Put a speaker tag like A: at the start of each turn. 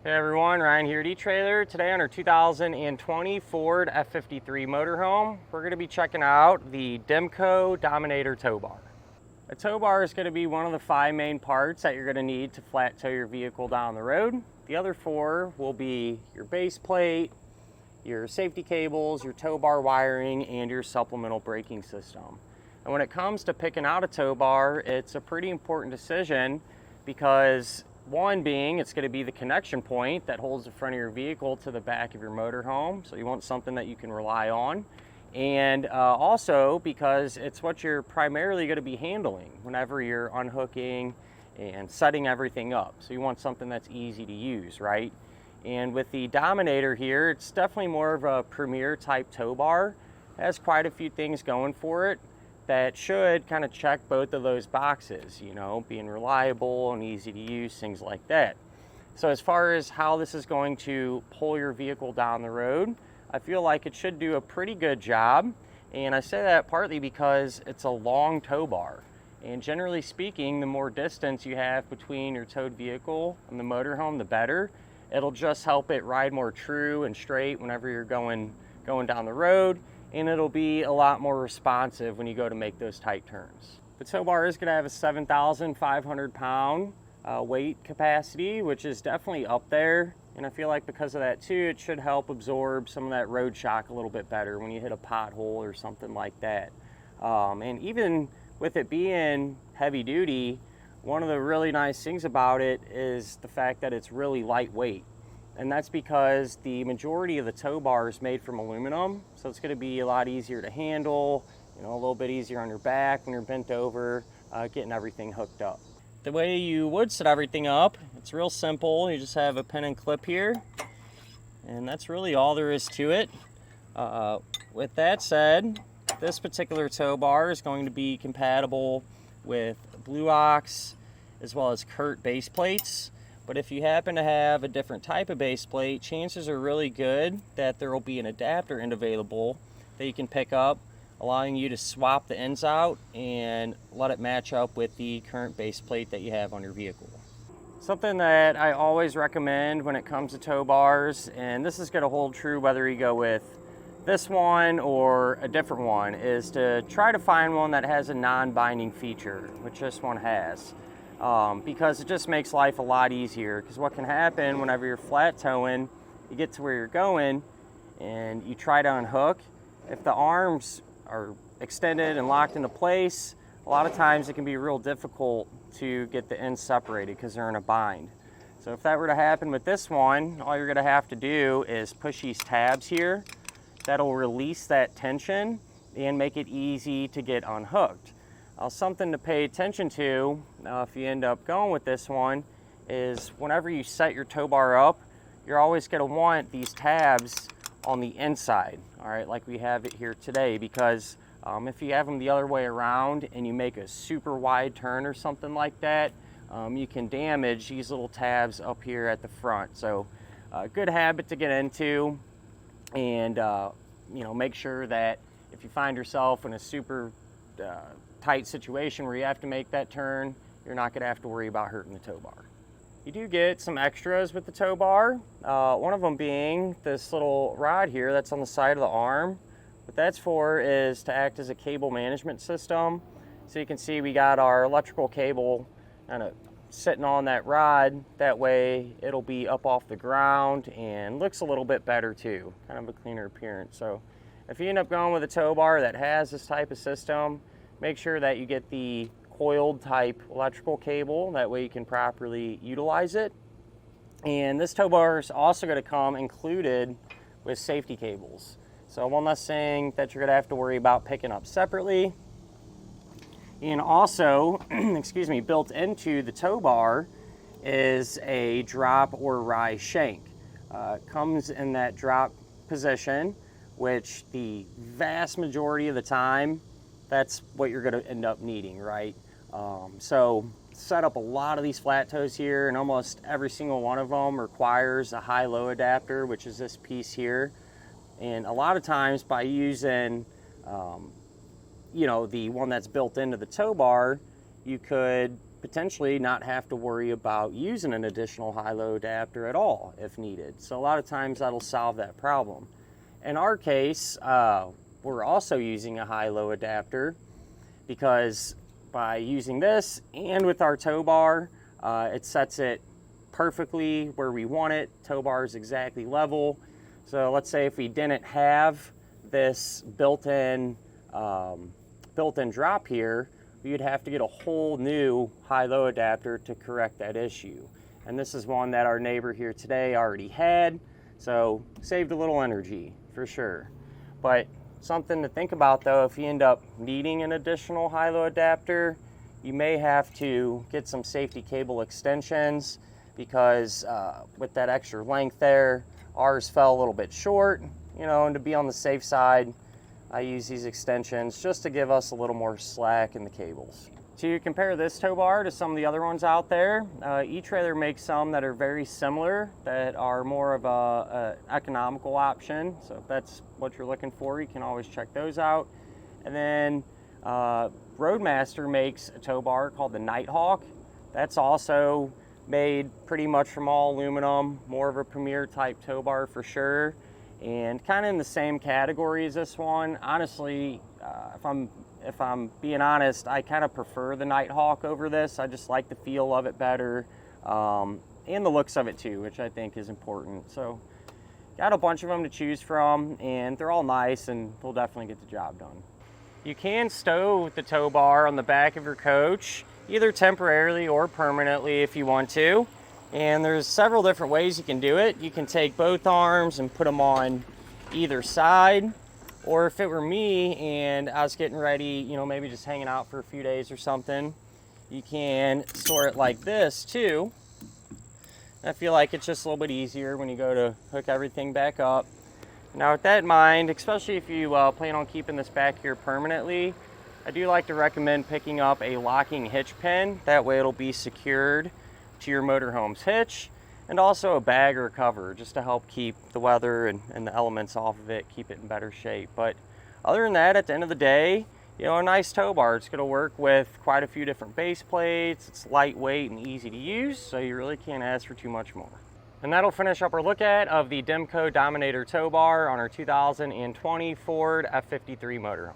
A: Hey everyone, Ryan here at Etrailer. Today on our 2020 Ford F53 motorhome, we're going to be checking out the Demco Dominator tow bar. A tow bar is going to be one of the 5 main parts that you're going to need to flat tow your vehicle down the road. The other 4 will be your base plate, your safety cables, your tow bar wiring, and your supplemental braking system. And when it comes to picking out a tow bar, it's a pretty important decision because one being, it's going to be the connection point that holds the front of your vehicle to the back of your motorhome. So you want something that you can rely on. And also because it's what you're primarily going to be handling whenever you're unhooking and setting everything up. So you want something that's easy to use, right? And with the Dominator here, it's definitely more of a premier type tow bar. It has quite a few things going for it that should kind of check both of those boxes, you know, being reliable and easy to use, things like that. So as far as how this is going to pull your vehicle down the road, I feel like it should do a pretty good job. And I say that partly because it's a long tow bar. And generally speaking, the more distance you have between your towed vehicle and the motorhome, the better. It'll just help it ride more true and straight whenever you're going down the road. And it'll be a lot more responsive when you go to make those tight turns. The tow bar is going to have a 7,500 pound weight capacity, which is definitely up there. And I feel like because of that too, it should help absorb some of that road shock a little bit better when you hit a pothole or something like that. And even with it being heavy duty, one of the really nice things about it is the fact that it's really lightweight. And that's because the majority of the tow bar is made from aluminum, so it's going to be a lot easier to handle, you know, a little bit easier on your back when you're bent over, getting everything hooked up. The way you would set everything up, it's real simple. You just have a pin and clip here, and that's really all there is to it. With that said, this particular tow bar is going to be compatible with Blue Ox as well as Curt base plates. But if you happen to have a different type of base plate, chances are really good that there will be an adapter available that you can pick up, allowing you to swap the ends out and let it match up with the current base plate that you have on your vehicle. Something that I always recommend when it comes to tow bars, and this is going to hold true whether you go with this one or a different one, is to try to find one that has a non-binding feature, which this one has. Because it just makes life a lot easier. Because what can happen whenever you're flat towing, you get to where you're going and you try to unhook. If the arms are extended and locked into place, a lot of times it can be real difficult to get the ends separated because they're in a bind. So if that were to happen with this one, all you're going to have to do is push these tabs here. That'll release that tension and make it easy to get unhooked. Something to pay attention to if you end up going with this one is whenever you set your tow bar up, you're always going to want these tabs on the inside, all right, like we have it here today, because if you have them the other way around and you make a super wide turn or something like that, you can damage these little tabs up here at the front. So good habit to get into, and you know, make sure that if you find yourself in a super tight situation where you have to make that turn, you're not going to have to worry about hurting the tow bar. You do get some extras with the tow bar, one of them being this little rod here that's on the side of the arm. What that's for is to act as a cable management system. So you can see we got our electrical cable kind of sitting on that rod. That way it'll be up off the ground and looks a little bit better too, kind of a cleaner appearance. So if you end up going with a tow bar that has this type of system, make sure that you get the coiled type electrical cable. That way you can properly utilize it. And this tow bar is also going to come included with safety cables. So one less thing that you're going to have to worry about picking up separately. And also, excuse me, built into the tow bar is a drop or rise shank. Comes in that drop position, which the vast majority of the time, that's what you're going to end up needing, right? So set up a lot of these flat tows here, and almost every single one of them requires a high-low adapter, which is this piece here. And a lot of times by using, you know, the one that's built into the tow bar, you could potentially not have to worry about using an additional high-low adapter at all if needed. So a lot of times that'll solve that problem. In our case, we're also using a high-low adapter because by using this and with our tow bar, it sets it perfectly where we want it. Tow bar is exactly level. So let's say if we didn't have this built-in drop here, we'd have to get a whole new high-low adapter to correct that issue. And this is one that our neighbor here today already had, so saved a little energy for sure. But something to think about though, if you end up needing an additional high-low adapter, you may have to get some safety cable extensions because with that extra length there, ours fell a little bit short, you know, and to be on the safe side, I use these extensions just to give us a little more slack in the cables. To compare this tow bar to some of the other ones out there, Etrailer makes some that are very similar, that are more of a economical option. So if that's what you're looking for, you can always check those out. And then Roadmaster makes a tow bar called the Nighthawk. That's also made pretty much from all aluminum, more of a premier type tow bar for sure. And kind of in the same category as this one. Honestly, if I'm being honest, I kind of prefer the Nighthawk over this. I just like the feel of it better, and the looks of it too, which I think is important. So got a bunch of them to choose from, and they're all nice and they'll definitely get the job done. You can stow the tow bar on the back of your coach, either temporarily or permanently if you want to. And there's several different ways you can do it. You can take both arms and put them on either side. Or if it were me and I was getting ready, you know, maybe just hanging out for a few days or something, you can store it like this too. I feel like it's just a little bit easier when you go to hook everything back up. Now with that in mind, especially if you plan on keeping this back here permanently, I do like to recommend picking up a locking hitch pin. That way it'll be secured to your motorhome's hitch, and also a bag or a cover just to help keep the weather and the elements off of it, keep it in better shape. But other than that, at the end of the day, you know, a nice tow bar, it's going to work with quite a few different base plates. It's lightweight and easy to use, so you really can't ask for too much more. And that'll finish up our look at of the Demco Dominator tow bar on our 2020 Ford F53 motorhome.